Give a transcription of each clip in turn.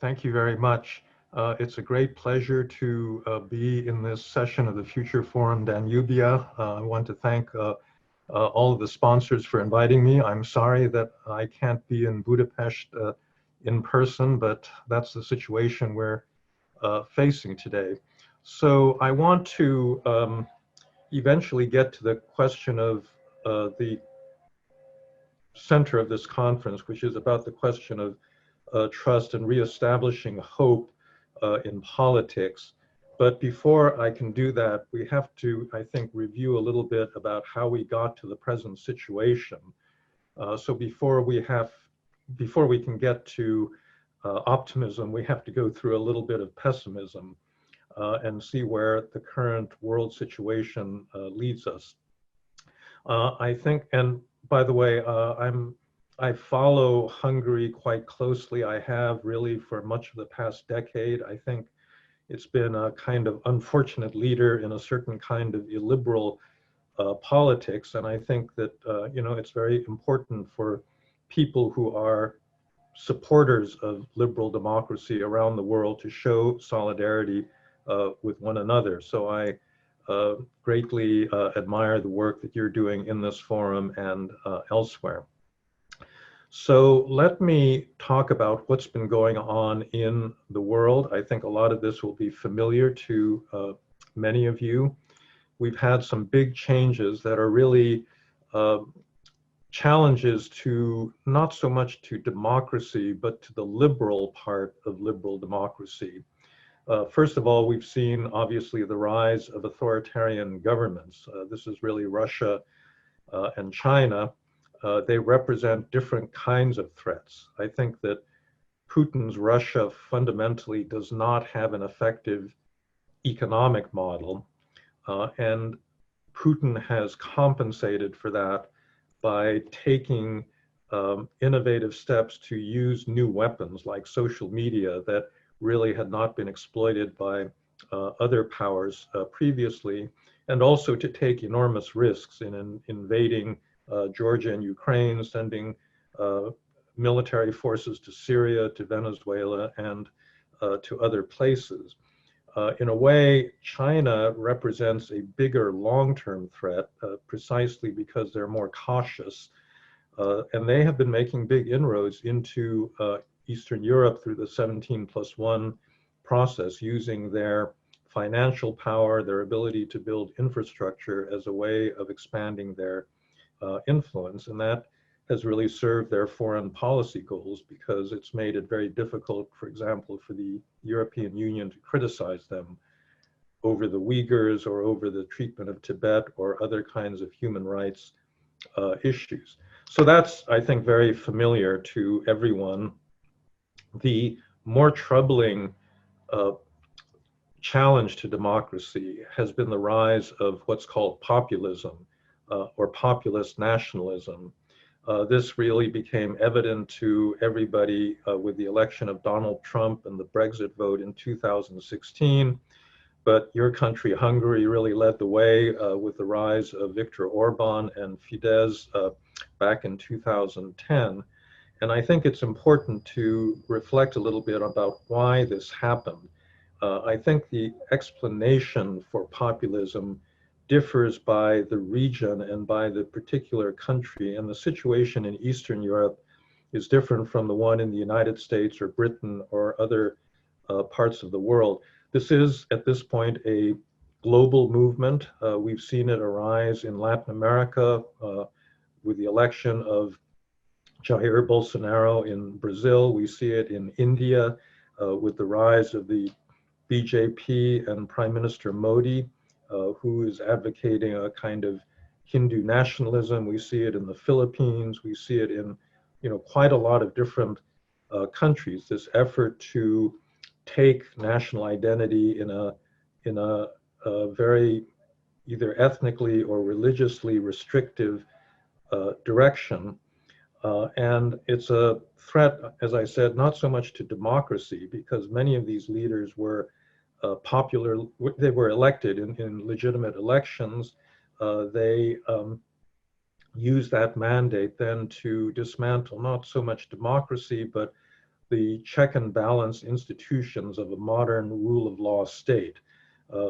Thank you very much. It's a great pleasure to be in this session of the Future Forum Danubia. I want to thank all of the sponsors for inviting me. I'm sorry that I can't be in Budapest in person, but that's the situation we're facing today. So I want to eventually get to the question of the center of this conference, which is about the question of trust and reestablishing hope in politics. But before I can do that, we have to, I think, review a little bit about how we got to the present situation. So before we can get to optimism, we have to go through a little bit of pessimism and see where the current world situation leads us. I think, and by the way, I follow Hungary quite closely. I have really for much of the past decade. I think it's been a kind of unfortunate leader in a certain kind of illiberal politics. And I think that, it's very important for people who are supporters of liberal democracy around the world to show solidarity with one another. So I greatly admire the work that you're doing in this forum and elsewhere. So let me talk about what's been going on in the world. I think a lot of this will be familiar to many of you. We've had some big changes that are really challenges to not so much to democracy, but to the liberal part of liberal democracy. First of all, we've seen obviously the rise of authoritarian governments. This is really Russia and China. They represent different kinds of threats. I think that Putin's Russia fundamentally does not have an effective economic model, and Putin has compensated for that by taking innovative steps to use new weapons like social media that really had not been exploited by other powers previously, and also to take enormous risks in invading Georgia and Ukraine, sending military forces to Syria, to Venezuela, and to other places. In a way, China represents a bigger long-term threat precisely because they're more cautious. And they have been making big inroads into Eastern Europe through the 17+1 process, using their financial power, their ability to build infrastructure as a way of expanding their influence. And that has really served their foreign policy goals because it's made it very difficult, for example, for the European Union to criticize them over the Uyghurs or over the treatment of Tibet or other kinds of human rights issues. So that's, I think, very familiar to everyone. The more troubling challenge to democracy has been the rise of what's called populism or populist nationalism. This really became evident to everybody with the election of Donald Trump and the Brexit vote in 2016. But your country, Hungary, really led the way with the rise of Viktor Orban and Fidesz back in 2010. And I think it's important to reflect a little bit about why this happened. I think the explanation for populism differs by the region and by the particular country. And the situation in Eastern Europe is different from the one in the United States or Britain or other parts of the world. This is, at this point, a global movement. We've seen it arise in Latin America with the election of Jair Bolsonaro in Brazil. We see it in India with the rise of the BJP and Prime Minister Modi, who is advocating a kind of Hindu nationalism. We see it in the Philippines. We see it in, quite a lot of different countries. This effort to take national identity in a very either ethnically or religiously restrictive direction. And it's a threat, as I said, not so much to democracy, because many of these leaders were popular, they were elected in legitimate elections. They used that mandate then to dismantle not so much democracy, but the check and balance institutions of a modern rule of law state.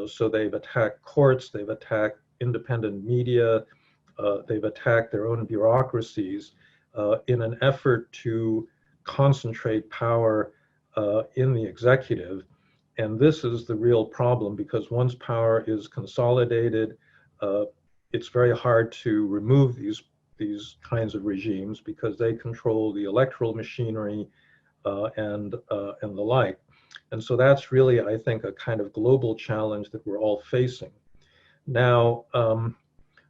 So they've attacked courts, they've attacked independent media, they've attacked their own bureaucracies in an effort to concentrate power in the executive. And this is the real problem, because once power is consolidated, it's very hard to remove these kinds of regimes because they control the electoral machinery and the like. And so that's really, I think, a kind of global challenge that we're all facing. Now,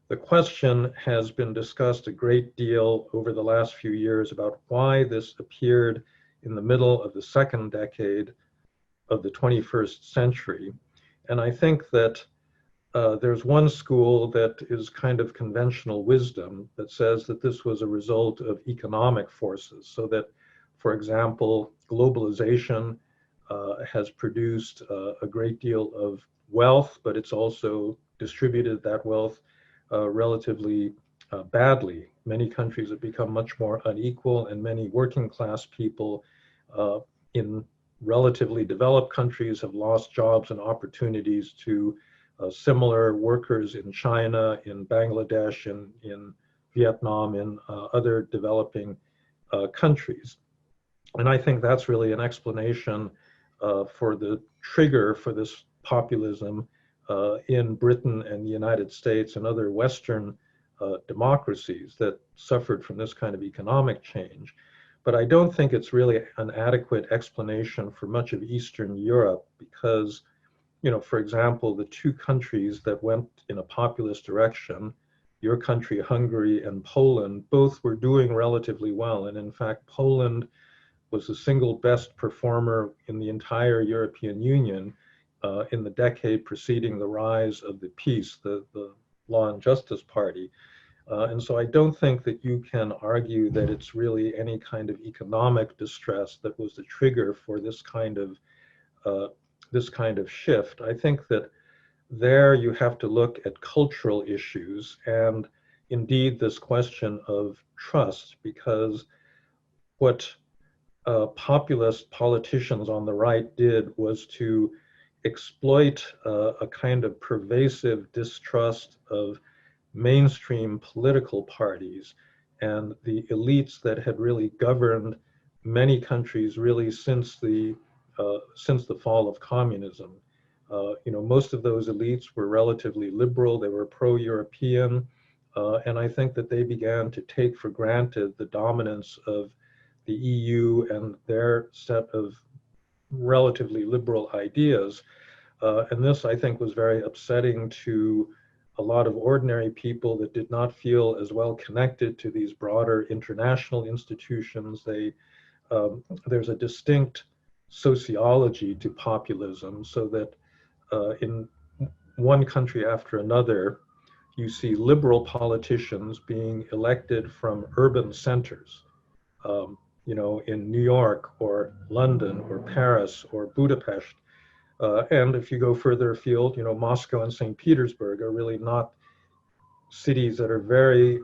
the question has been discussed a great deal over the last few years about why this appeared in the middle of the second decade of the 21st century. And I think that there's one school that is kind of conventional wisdom that says that this was a result of economic forces. So that, for example, globalization has produced a great deal of wealth, but it's also distributed that wealth relatively badly. Many countries have become much more unequal, and many working class people in relatively developed countries have lost jobs and opportunities to similar workers in China, in Bangladesh, in Vietnam, in other developing countries. And I think that's really an explanation for the trigger for this populism in Britain and the United States and other Western democracies that suffered from this kind of economic change. But I don't think it's really an adequate explanation for much of Eastern Europe because, you know, for example, the two countries that went in a populist direction, your country, Hungary, and Poland, both were doing relatively well. And in fact, Poland was the single best performer in the entire European Union in the decade preceding the rise of the PiS, the Law and Justice Party. And so I don't think that you can argue that it's really any kind of economic distress that was the trigger for this kind of shift. I think that there you have to look at cultural issues and indeed this question of trust, because what populist politicians on the right did was to exploit a kind of pervasive distrust of mainstream political parties and the elites that had really governed many countries really since the fall of communism. You know, most of those elites were relatively liberal, they were pro-European, and I think that they began to take for granted the dominance of the EU and their set of relatively liberal ideas. And this, I think, was very upsetting to a lot of ordinary people that did not feel as well connected to these broader international institutions. There's a distinct sociology to populism, so that in one country after another, you see liberal politicians being elected from urban centers. You know, in New York or London or Paris or Budapest. And if you go further afield, you know, Moscow and St. Petersburg are really not cities that are very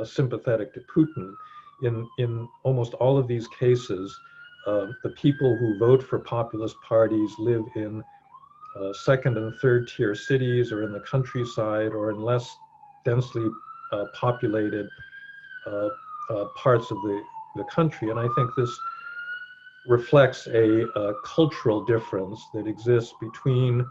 sympathetic to Putin. In almost all of these cases, the people who vote for populist parties live in second and third tier cities or in the countryside or in less densely populated parts of the country. And I think this reflects a cultural difference that exists between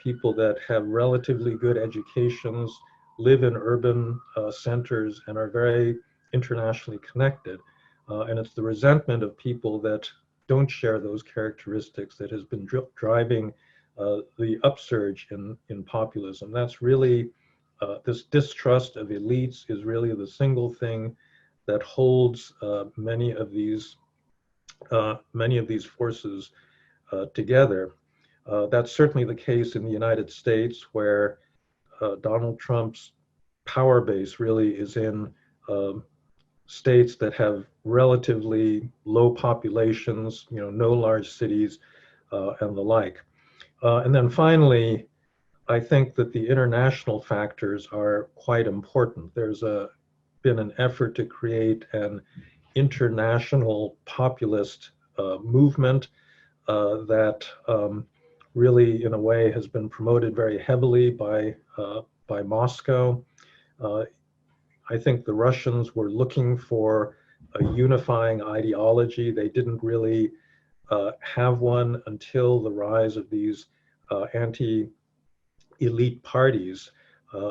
people that have relatively good educations, live in urban centers, and are very internationally connected. And it's the resentment of people that don't share those characteristics that has been driving the upsurge in populism. That's really, this distrust of elites is really the single thing that holds many of these forces together. That's certainly the case in the United States, where Donald Trump's power base really is in states that have relatively low populations, you know, no large cities, and the like. And then finally, I think that the international factors are quite important. There's been an effort to create an international populist movement that really, in a way, has been promoted very heavily by Moscow. I think the Russians were looking for a unifying ideology. They didn't really have one until the rise of these anti-elite parties.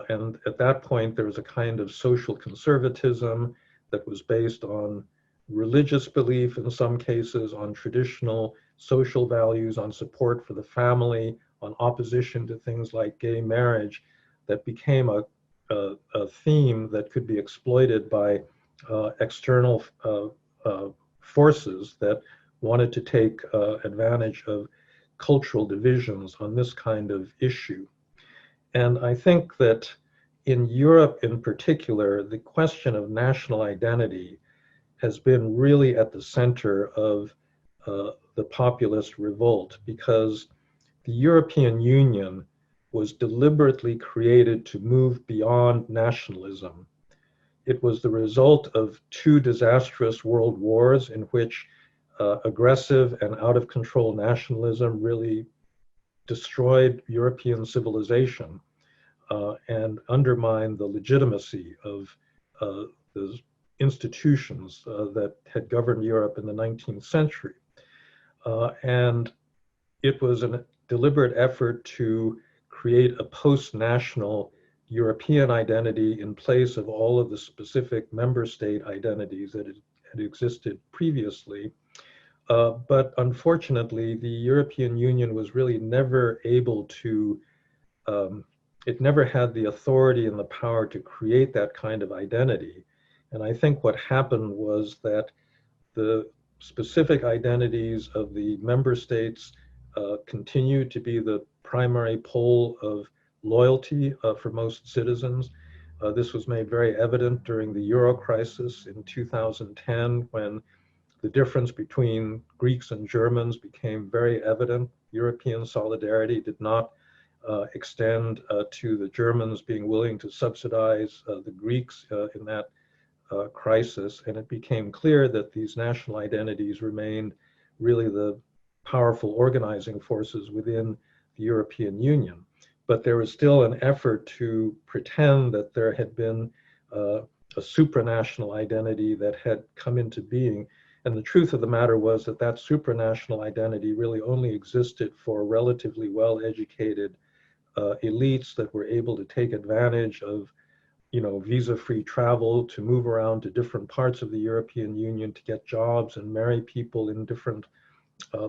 And at that point, there was a kind of social conservatism that was based on religious belief in some cases, on traditional social values, on support for the family, on opposition to things like gay marriage, that became a theme that could be exploited by external forces that wanted to take advantage of cultural divisions on this kind of issue. And I think that in Europe in particular, the question of national identity has been really at the center of the populist revolt, because the European Union was deliberately created to move beyond nationalism. It was the result of two disastrous world wars in which aggressive and out of control nationalism really destroyed European civilization and undermined the legitimacy of the institutions that had governed Europe in the 19th century. And it was a deliberate effort to create a post-national European identity in place of all of the specific member state identities that had existed previously. But unfortunately, the European Union was really never able to, it never had the authority and the power to create that kind of identity. And I think what happened was that the specific identities of the member states continued to be the primary pole of loyalty for most citizens. This was made very evident during the Euro crisis in 2010, when the difference between Greeks and Germans became very evident. European solidarity did not extend to the Germans being willing to subsidize the Greeks in that crisis. And it became clear that these national identities remained really the powerful organizing forces within the European Union. But there was still an effort to pretend that there had been a supranational identity that had come into being. And the truth of the matter was that that supranational identity really only existed for relatively well-educated elites that were able to take advantage of, visa-free travel to move around to different parts of the European Union to get jobs and marry people in different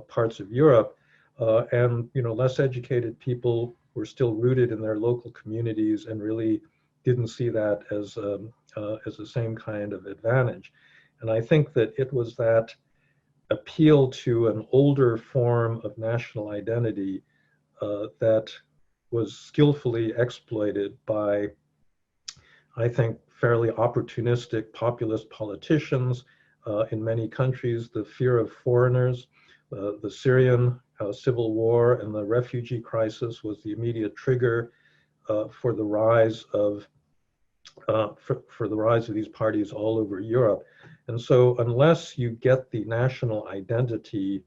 parts of Europe. And less educated people were still rooted in their local communities and really didn't see that as the same kind of advantage. And I think that it was that appeal to an older form of national identity that was skillfully exploited by, I think, fairly opportunistic populist politicians in many countries. The fear of foreigners, the Syrian civil war and the refugee crisis was the immediate trigger for the rise of these parties all over Europe. And so unless you get the national identity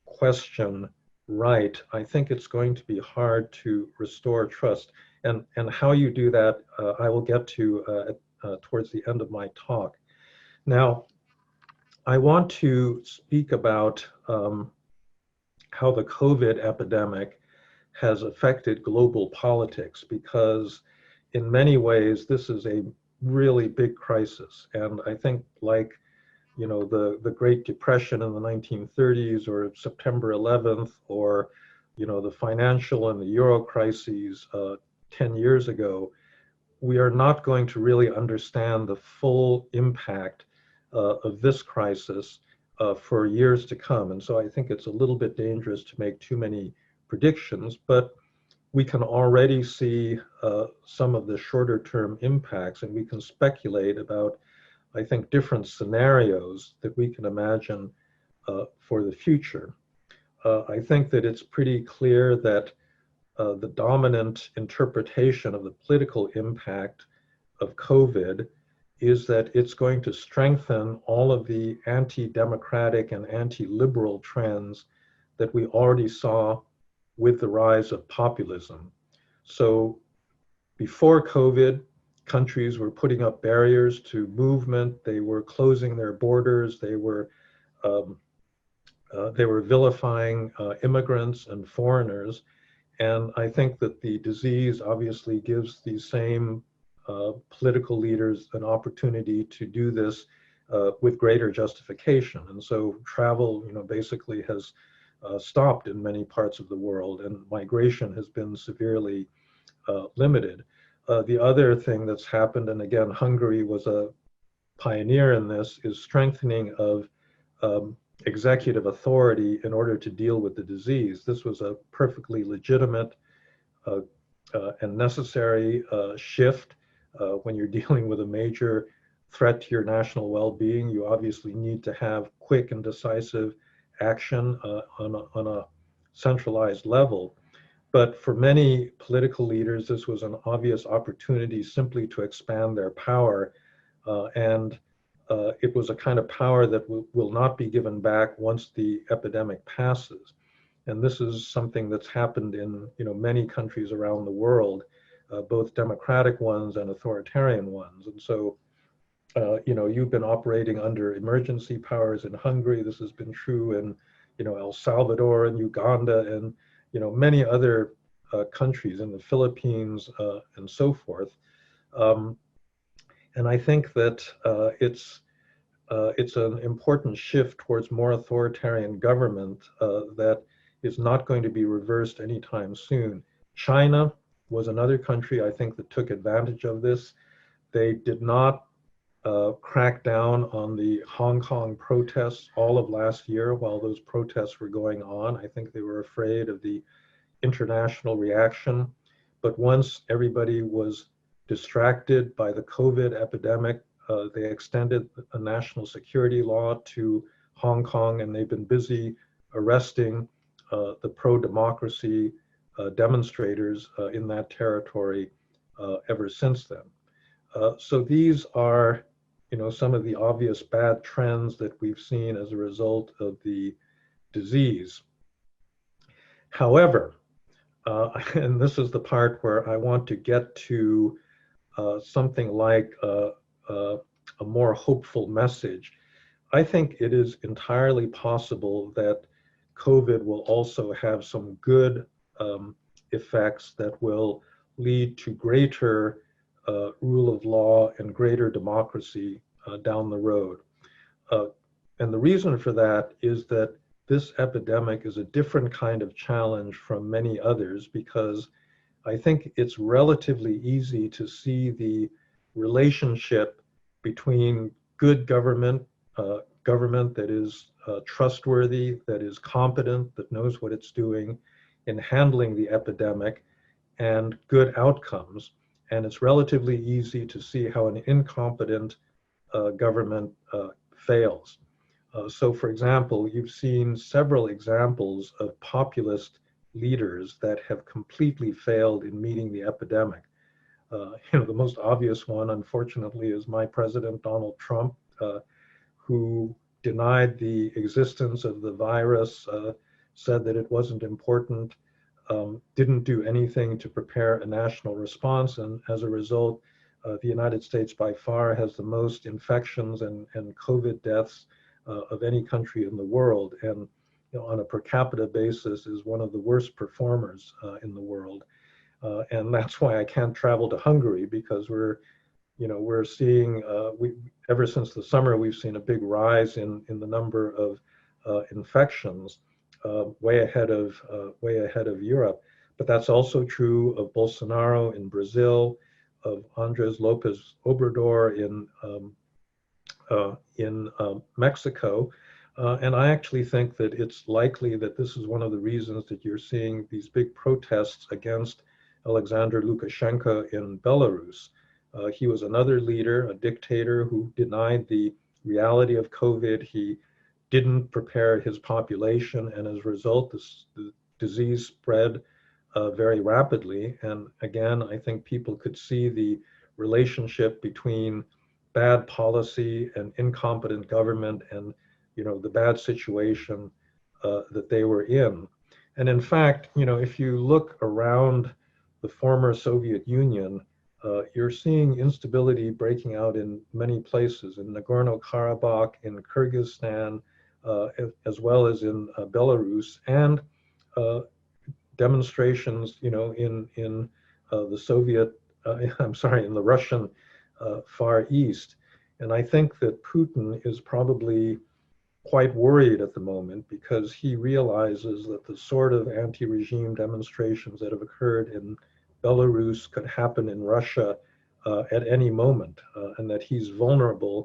question right, I think it's going to be hard to restore trust. And how you do that, I will get to towards the end of my talk. Now, I want to speak about how the COVID epidemic has affected global politics, because in many ways, this is a really big crisis. And I think like, the Great Depression in the 1930s, or September 11th, or, the financial and the Euro crises 10 years ago, we are not going to really understand the full impact of this crisis for years to come. And so I think it's a little bit dangerous to make too many predictions, but we can already see some of the shorter term impacts, and we can speculate about, I think, different scenarios that we can imagine for the future. I think that it's pretty clear that the dominant interpretation of the political impact of COVID is that it's going to strengthen all of the anti-democratic and anti-liberal trends that we already saw with the rise of populism. So before COVID, countries were putting up barriers to movement. They were closing their borders. Um, they were vilifying immigrants and foreigners. And I think that the disease obviously gives these same political leaders an opportunity to do this with greater justification. And so travel, basically has stopped in many parts of the world, and migration has been severely limited. The other thing that's happened, and again, Hungary was a pioneer in this, is strengthening of um, executive authority in order to deal with the disease. This was a perfectly legitimate uh, and necessary shift. When you're dealing with a major threat to your national well-being, you obviously need to have quick and decisive action on a centralized level. But for many political leaders, this was an obvious opportunity simply to expand their power. And it was a kind of power that will not be given back once the epidemic passes. And this is something that's happened in many countries around the world, both democratic ones and authoritarian ones. And so, you've been operating under emergency powers in Hungary. This has been true in El Salvador and Uganda and many other countries, in the Philippines and so forth. And I think that it's an important shift towards more authoritarian government that is not going to be reversed anytime soon. China was another country, I think, that took advantage of this. They did not crack down on the Hong Kong protests all of last year while those protests were going on. I think they were afraid of the international reaction. But once everybody was distracted by the COVID epidemic, they extended a national security law to Hong Kong, and they've been busy arresting the pro-democracy demonstrators in that territory ever since then. So these are, some of the obvious bad trends that we've seen as a result of the disease. However, and this is the part where I want to get to something like a more hopeful message. I think it is entirely possible that COVID will also have some good effects that will lead to greater rule of law and greater democracy down the road. And the reason for that is that this epidemic is a different kind of challenge from many others, because I think it's relatively easy to see the relationship between good government, government that is trustworthy, that is competent, that knows what it's doing in handling the epidemic, and good outcomes. And it's relatively easy to see how an incompetent government fails. So for example, you've seen several examples of populist leaders that have completely failed in meeting the epidemic. The most obvious one, unfortunately, is my president, Donald Trump, who denied the existence of the virus, said that it wasn't important, didn't do anything to prepare a national response. And as a result, the United States by far has the most infections and COVID deaths of any country in the world. And on a per capita basis is one of the worst performers in the world. And that's why I can't travel to Hungary, because we're seeing, ever since the summer, we've seen a big rise in the number of infections, way ahead of Europe. But that's also true of Bolsonaro in Brazil, of Andres Lopez Obrador in Mexico. And I actually think that it's likely that this is one of the reasons that you're seeing these big protests against Alexander Lukashenko in Belarus. He was another leader, a dictator, who denied the reality of COVID. He didn't prepare his population, and as a result, the disease spread very rapidly. And again, I think people could see the relationship between bad policy and incompetent government and, the bad situation that they were in. And in fact, if you look around the former Soviet Union, you're seeing instability breaking out in many places, in Nagorno-Karabakh, in Kyrgyzstan, as well as in Belarus, and demonstrations, in the Soviet, in the Russian Far East. And I think that Putin is probably quite worried at the moment because he realizes that the sort of anti-regime demonstrations that have occurred in Belarus could happen in Russia at any moment, and that he's vulnerable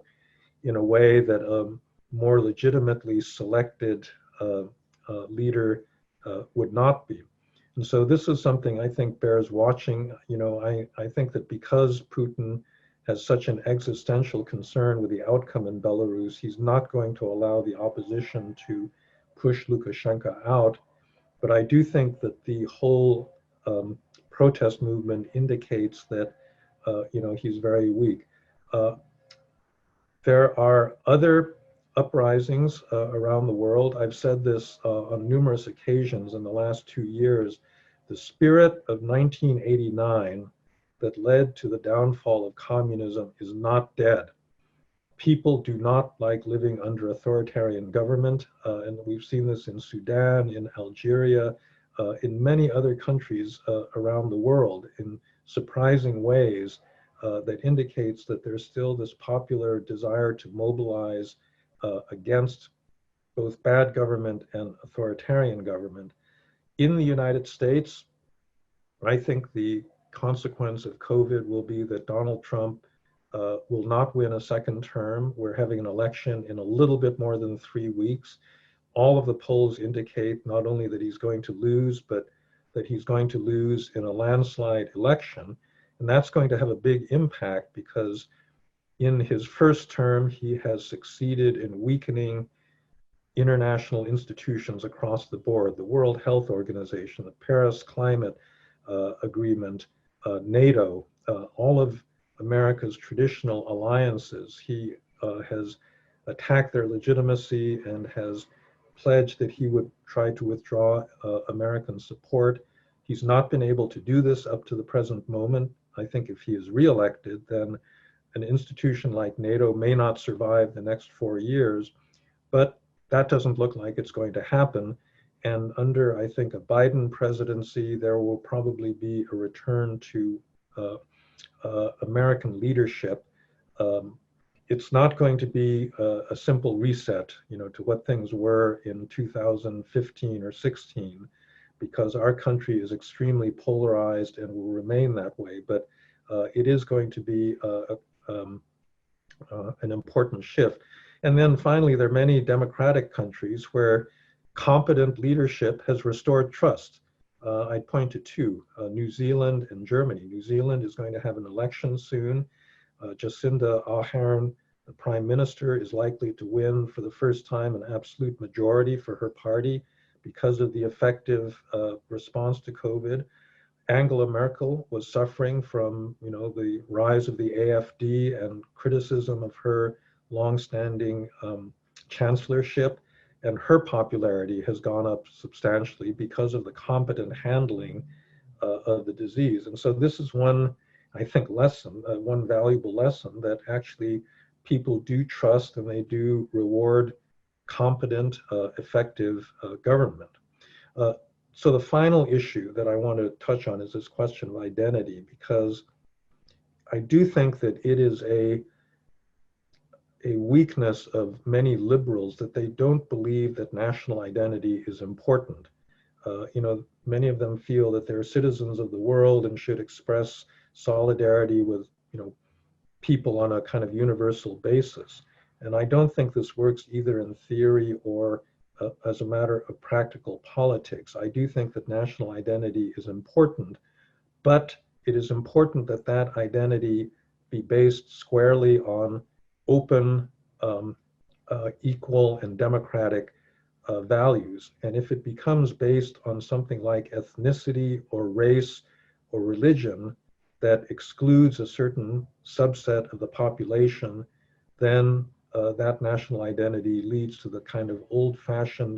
in a way that a more legitimately selected leader would not be. And so this is something I think bears watching. I think that because Putin has such an existential concern with the outcome in Belarus, he's not going to allow the opposition to push Lukashenko out. But I do think that the whole protest movement indicates that, he's very weak. There are other uprisings around the world. I've said this on numerous occasions in the last 2 years. The spirit of 1989 that led to the downfall of communism is not dead. People do not like living under authoritarian government, and we've seen this in Sudan, in Algeria, in many other countries around the world in surprising ways that indicates that there's still this popular desire to mobilize against both bad government and authoritarian government. In the United States, I think the consequence of COVID will be that Donald Trump will not win a second term. We're having an election in a little bit more than 3 weeks. All of the polls indicate not only that he's going to lose, but that he's going to lose in a landslide election. And that's going to have a big impact because in his first term, he has succeeded in weakening international institutions across the board, the World Health Organization, the Paris Climate Agreement, NATO, all of America's traditional alliances. He has attacked their legitimacy and has pledged that he would try to withdraw American support. He's not been able to do this up to the present moment. I think if he is reelected, then an institution like NATO may not survive the next 4 years, but that doesn't look like it's going to happen. And under, I think, a Biden presidency, there will probably be a return to American leadership. It's not going to be a simple reset, to what things were in 2015 or 16, because our country is extremely polarized and will remain that way. But it is going to be an important shift. And then finally, there are many democratic countries where competent leadership has restored trust. I'd point to two, New Zealand and Germany. New Zealand is going to have an election soon. Jacinda Ardern, the prime minister, is likely to win for the first time an absolute majority for her party because of the effective response to COVID. Angela Merkel was suffering from, the rise of the AfD and criticism of her longstanding chancellorship, and her popularity has gone up substantially because of the competent handling of the disease. And so this is one, I think, lesson, one valuable lesson, that actually people do trust and they do reward competent, effective government. So the final issue that I want to touch on is this question of identity, because I do think that it is a weakness of many liberals that they don't believe that national identity is important. Many of them feel that they're citizens of the world and should express solidarity with, people on a kind of universal basis. And I don't think this works either in theory or as a matter of practical politics. I do think that national identity is important, but it is important that that identity be based squarely on open, equal, and democratic values. And if it becomes based on something like ethnicity or race or religion, that excludes a certain subset of the population, then that national identity leads to the kind of old-fashioned,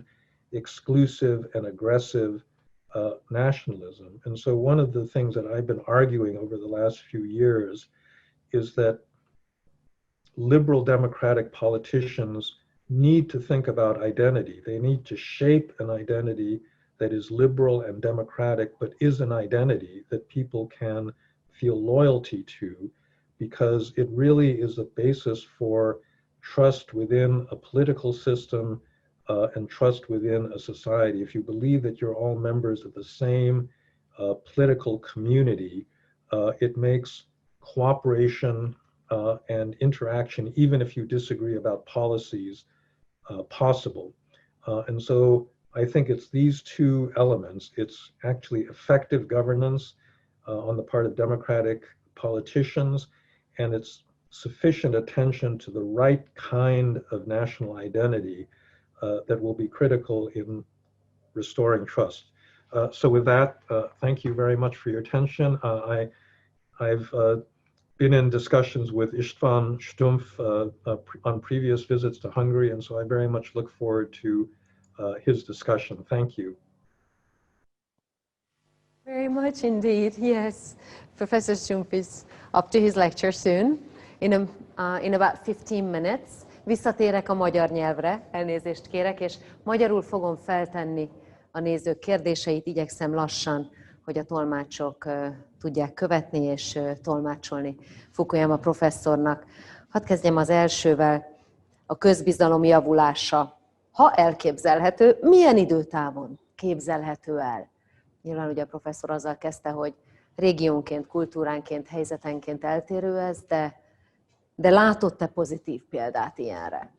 exclusive and aggressive nationalism. And so one of the things that I've been arguing over the last few years is that liberal democratic politicians need to think about identity. They need to shape an identity that is liberal and democratic, but is an identity that people can feel loyalty to, because it really is a basis for trust within a political system and trust within a society. If you believe that you're all members of the same political community, it makes cooperation and interaction, even if you disagree about policies, possible. And so I think it's these two elements. It's actually effective governance on the part of democratic politicians, and it's sufficient attention to the right kind of national identity that will be critical in restoring trust. So with that, thank you very much for your attention. I've been in discussions with Istvan Stumpf on previous visits to Hungary, and so I very much look forward to his discussion. Thank you. Very much indeed, yes. Professor Stumpf is up to his lecture soon, in about 15 minutes. Visszatérek a magyar nyelvre, elnézést kérek, és magyarul fogom feltenni a nézők kérdéseit, igyekszem lassan, hogy a tolmácsok tudják követni és tolmácsolni Fukuyama professzornak. Hadd kezdjem az elsővel, a közbizalom javulása. Ha elképzelhető, milyen időtávon képzelhető el? Nyilván ugye a professzor azzal kezdte, hogy régiónként, kultúránként, helyzetenként eltérő ez, de látott-e pozitív példát ilyenre?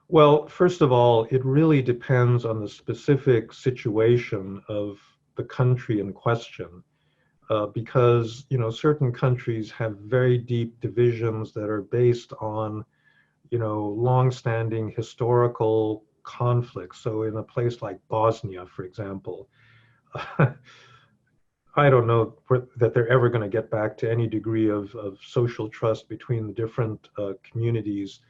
Well, first of all, it really depends on the specific situation of the country in question, because certain countries have very deep divisions that are based on long-standing historical conflicts. So in a place like Bosnia, for example, I don't know that they're ever going to get back to any degree of social trust between the different communities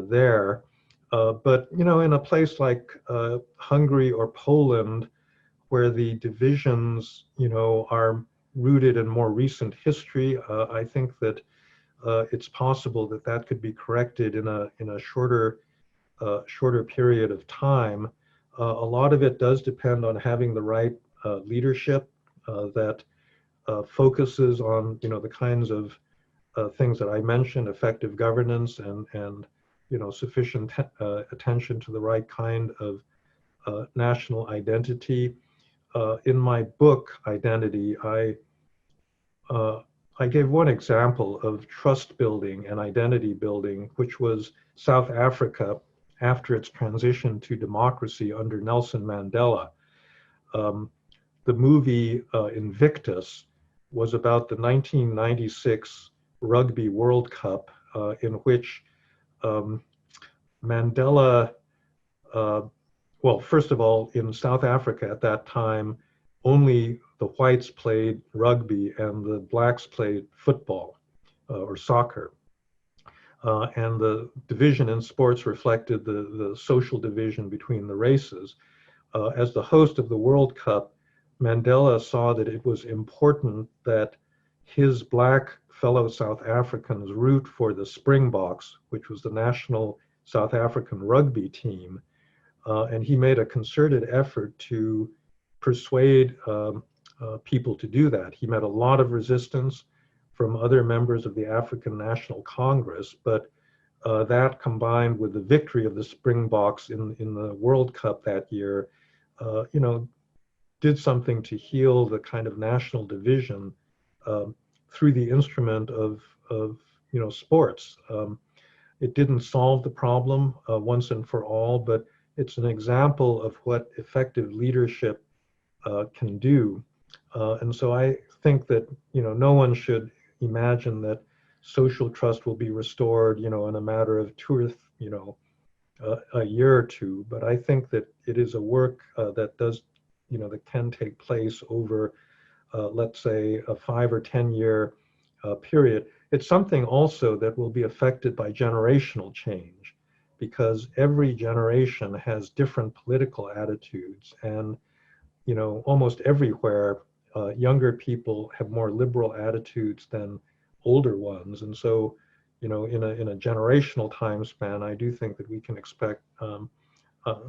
there. But in a place like Hungary or Poland, where the divisions are rooted in more recent history, I think that it's possible that that could be corrected in a shorter period of time. A lot of it does depend on having the right leadership that focuses on the kinds of things that I mentioned: effective governance and sufficient attention to the right kind of national identity. In my book, Identity, I gave one example of trust building and identity building, which was South Africa after its transition to democracy under Nelson Mandela. The movie Invictus was about the 1996 Rugby World Cup, in which Mandela, well, first of all, in South Africa at that time, only the whites played rugby and the blacks played football or soccer. And the division in sports reflected the social division between the races. As the host of the World Cup, Mandela saw that it was important that his black fellow South Africans root for the Springboks, which was the national South African rugby team. And he made a concerted effort to persuade people to do that. He met a lot of resistance from other members of the African National Congress, but that combined with the victory of the Springboks in the World Cup that year, did something to heal the kind of national division through the instrument of sports. It didn't solve the problem once and for all, but it's an example of what effective leadership can do. And so I think that no one should imagine that social trust will be restored in a matter of 2 or a year or two, but I think that it is a work that does, that can take place over, let's say, a 5 or 10 year period. It's something also that will be affected by generational change, because every generation has different political attitudes, and almost everywhere, younger people have more liberal attitudes than older ones, and so in a generational time span, I do think that we can expect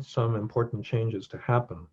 some important changes to happen.